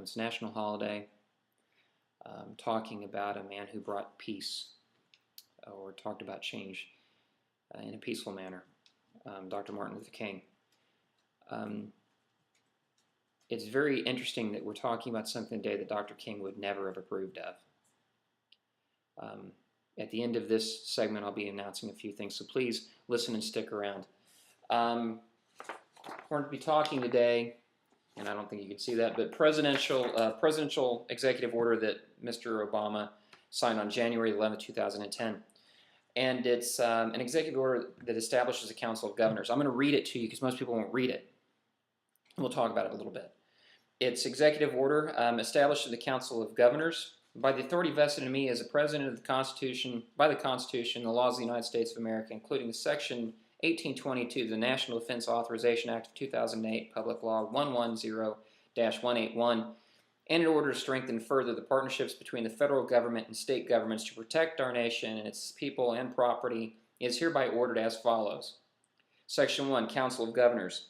It's a national holiday, talking about a man who brought peace or talked about change in a peaceful manner, Dr. Martin Luther King. It's very interesting that we're talking about something today that Dr. King would never have approved of. At the end of this segment, I'll be announcing a few things, so please listen and stick around. We're going to be talking today, and I don't think you can see that, but presidential executive order that Mr. Obama signed on January 11, 2010. And it's an executive order that establishes a Council of Governors. I'm going to read it to you because most people won't read it. We'll talk about it a little bit. It's executive order establishes the Council of Governors by the authority vested in me as a president of the Constitution, by the Constitution, the laws of the United States of America, including Section 1822 of the National Defense Authorization Act of 2008, Public Law 110-181, and in order to strengthen and further the partnerships between the federal government and state governments to protect our nation and its people and property, is hereby ordered as follows. Section 1, Council of Governors.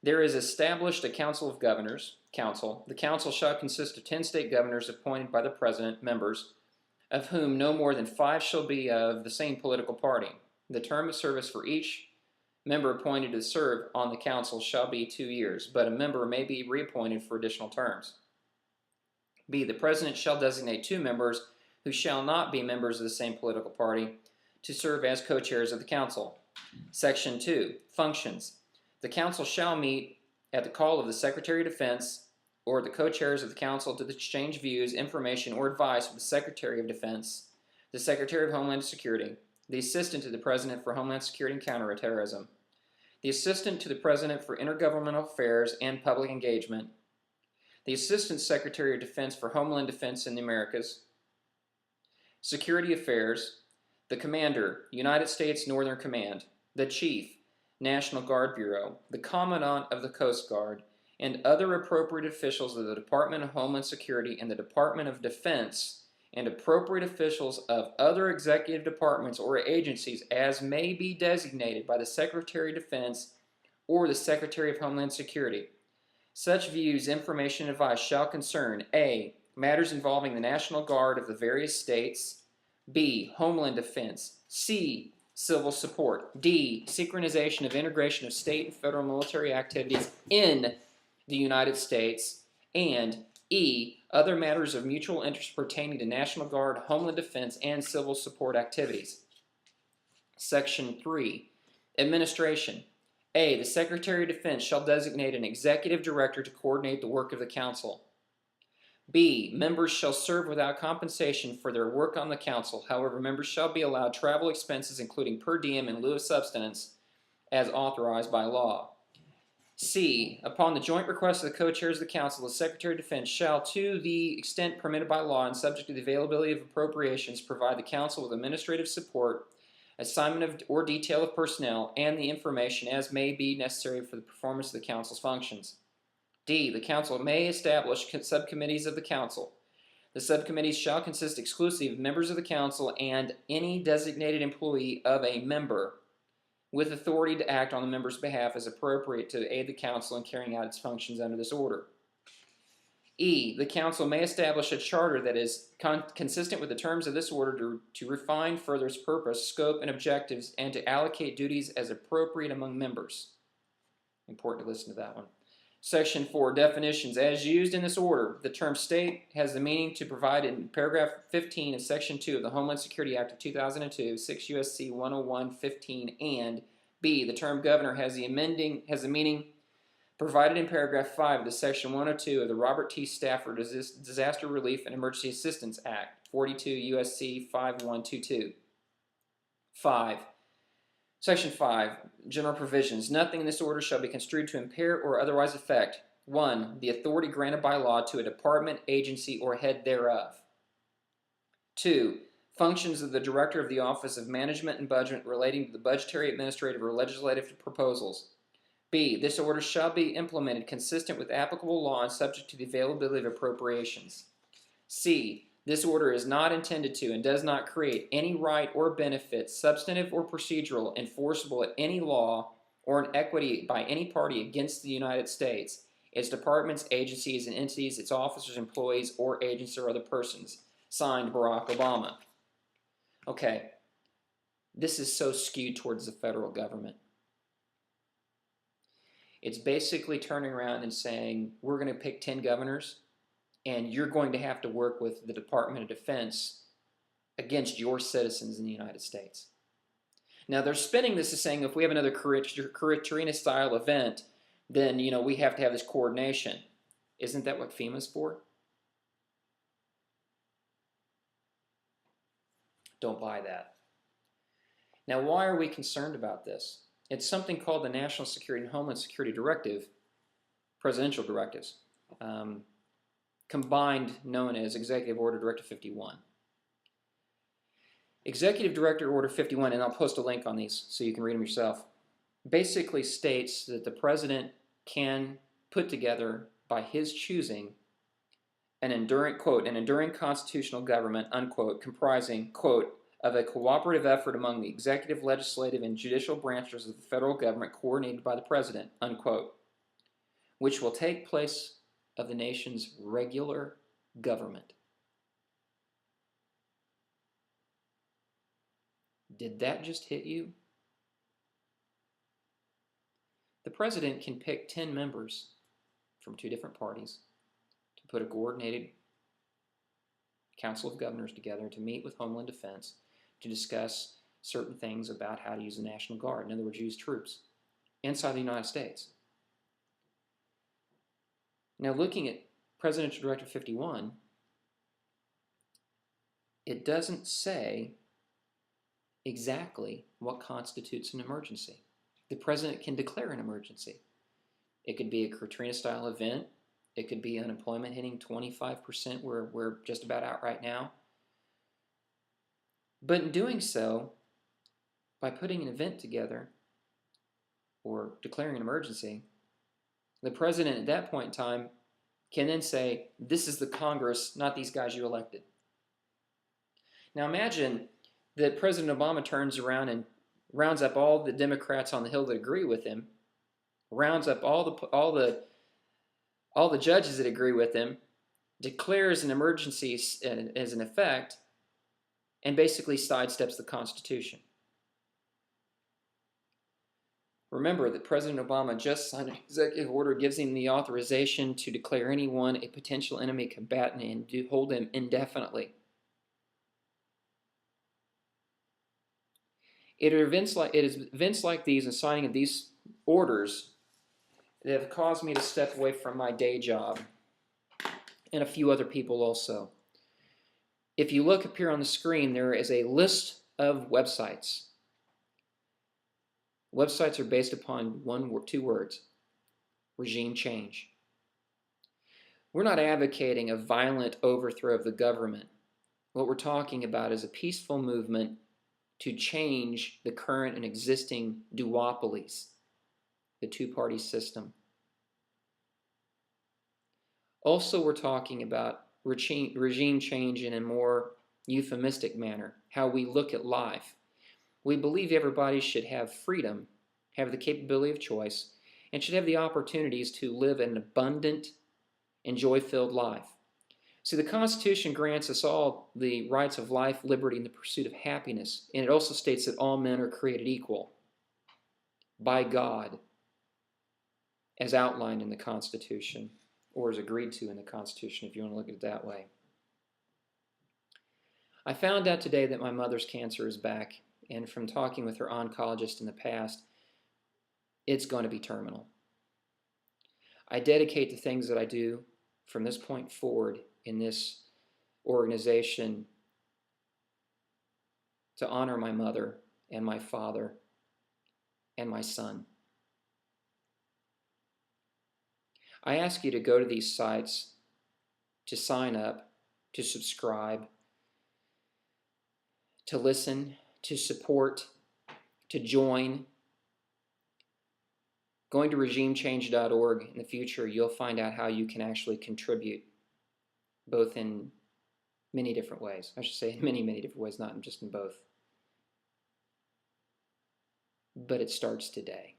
There is established a Council of Governors, The council shall consist of 10 state governors appointed by the President, members, of whom no more than 5 shall be of the same political party. The term of service for each member appointed to serve on the council shall be 2 years, but a member may be reappointed for additional terms. B. The President shall designate 2 members who shall not be members of the same political party to serve as co-chairs of the council. Section 2. Functions. The council shall meet at the call of the Secretary of Defense or the co-chairs of the council to exchange views, information, or advice with the Secretary of Defense, the Secretary of Homeland Security, the Assistant to the President for Homeland Security and Counterterrorism, the Assistant to the President for Intergovernmental Affairs and Public Engagement, the Assistant Secretary of Defense for Homeland Defense in the Americas, Security Affairs, the Commander, United States Northern Command, the Chief, National Guard Bureau, the Commandant of the Coast Guard, and other appropriate officials of the Department of Homeland Security and the Department of Defense, and appropriate officials of other executive departments or agencies as may be designated by the Secretary of Defense or the Secretary of Homeland Security. Such views, information, and advice shall concern A. Matters involving the National Guard of the various states, B. Homeland Defense, C. Civil support, D. Synchronization of integration of state and federal military activities in the United States, and E. Other matters of mutual interest pertaining to National Guard, Homeland Defense, and civil support activities. Section 3. Administration. A. The Secretary of Defense shall designate an executive director to coordinate the work of the council. B. Members shall serve without compensation for their work on the council. However, members shall be allowed travel expenses, including per diem in lieu of subsistence, as authorized by law. C. Upon the joint request of the co-chairs of the council, the Secretary of Defense shall, to the extent permitted by law and subject to the availability of appropriations, provide the council with administrative support, assignment of or detail of personnel, and the information as may be necessary for the performance of the council's functions. D. The council may establish subcommittees of the council. The subcommittees shall consist exclusively of members of the council and any designated employee of a member with authority to act on the member's behalf as appropriate to aid the council in carrying out its functions under this order. E. The council may establish a charter that is consistent with the terms of this order to refine further its purpose, scope, and objectives, and to allocate duties as appropriate among members. Important to listen to that one. Section 4, definitions. As used in this order, the term state has the meaning to provide in paragraph 15 of Section 2 of the Homeland Security Act of 2002, 6 U.S.C. 101-15, and B, the term governor has the meaning provided in paragraph 5 of the Section 102 of the Robert T. Stafford Disaster Relief and Emergency Assistance Act, 42 U.S.C. 5122. 5. Section 5, General Provisions. Nothing in this order shall be construed to impair or otherwise affect 1. The authority granted by law to a department, agency, or head thereof. 2. Functions of the Director of the Office of Management and Budget relating to the budgetary, administrative, or legislative proposals. B. This order shall be implemented consistent with applicable law and subject to the availability of appropriations. C. This order is not intended to and does not create any right or benefit, substantive or procedural, enforceable at any law or in equity by any party against the United States. its departments, agencies, and entities, its officers, employees, or agents or other persons. Signed, Barack Obama. Okay, this is so skewed towards the federal government. It's basically turning around and saying, we're going to pick 10 governors, and you're going to have to work with the Department of Defense against your citizens in the United States. Now, they're spinning this as saying if we have another Katrina-style event, then, we have to have this coordination. Isn't that what FEMA's for? Don't buy that. Now, why are we concerned about this? It's something called the National Security and Homeland Security Directive, presidential directives, combined known as Executive Order Directive 51. Executive Director Order 51, and I'll post a link on these so you can read them yourself, basically states that the president can put together, by his choosing, an enduring, quote, an enduring constitutional government, unquote, comprising, quote, of a cooperative effort among the executive, legislative, and judicial branches of the federal government coordinated by the president, unquote, which will take place of the nation's regular government. Did that just hit you? The president can pick 10 members from 2 different parties to put a coordinated council of governors together to meet with Homeland Defense to discuss certain things about how to use the National Guard, in other words, use troops inside the United States. Now, looking at Presidential Directive 51, it doesn't say exactly what constitutes an emergency. The president can declare an emergency. It could be a Katrina-style event. It could be unemployment hitting 25%, where we're just about out right now. But in doing so, by putting an event together or declaring an emergency, the president at that point in time can then say, this is the Congress, not these guys you elected. Now imagine that President Obama turns around and rounds up all the Democrats on the Hill that agree with him, rounds up all the judges that agree with him, declares an emergency as an effect, and basically sidesteps the Constitution. Remember that President Obama just signed an executive order gives him the authorization to declare anyone a potential enemy combatant and to hold him indefinitely. It is events like these and signing of these orders that have caused me to step away from my day job, and a few other people also. If you look up here on the screen, there is a list of websites. Websites are based upon 2 words: regime change. We're not advocating a violent overthrow of the government. What we're talking about is a peaceful movement to change the current and existing duopolies, the 2-party system. Also, we're talking about regime change in a more euphemistic manner, how we look at life. We believe everybody should have freedom, have the capability of choice, and should have the opportunities to live an abundant and joy-filled life. See, the Constitution grants us all the rights of life, liberty, and the pursuit of happiness. And it also states that all men are created equal by God, as outlined in the Constitution, or as agreed to in the Constitution, if you want to look at it that way. I found out today that my mother's cancer is back, and from talking with her oncologist in the past, it's going to be terminal. I dedicate the things that I do from this point forward in this organization to honor my mother and my father and my son. I ask you to go to these sites, to sign up, to subscribe, to listen, to support, to join. Going to regimechange.org in the future, you'll find out how you can actually contribute, both in many different ways. I should say in many, many different ways, not just in both. But it starts today.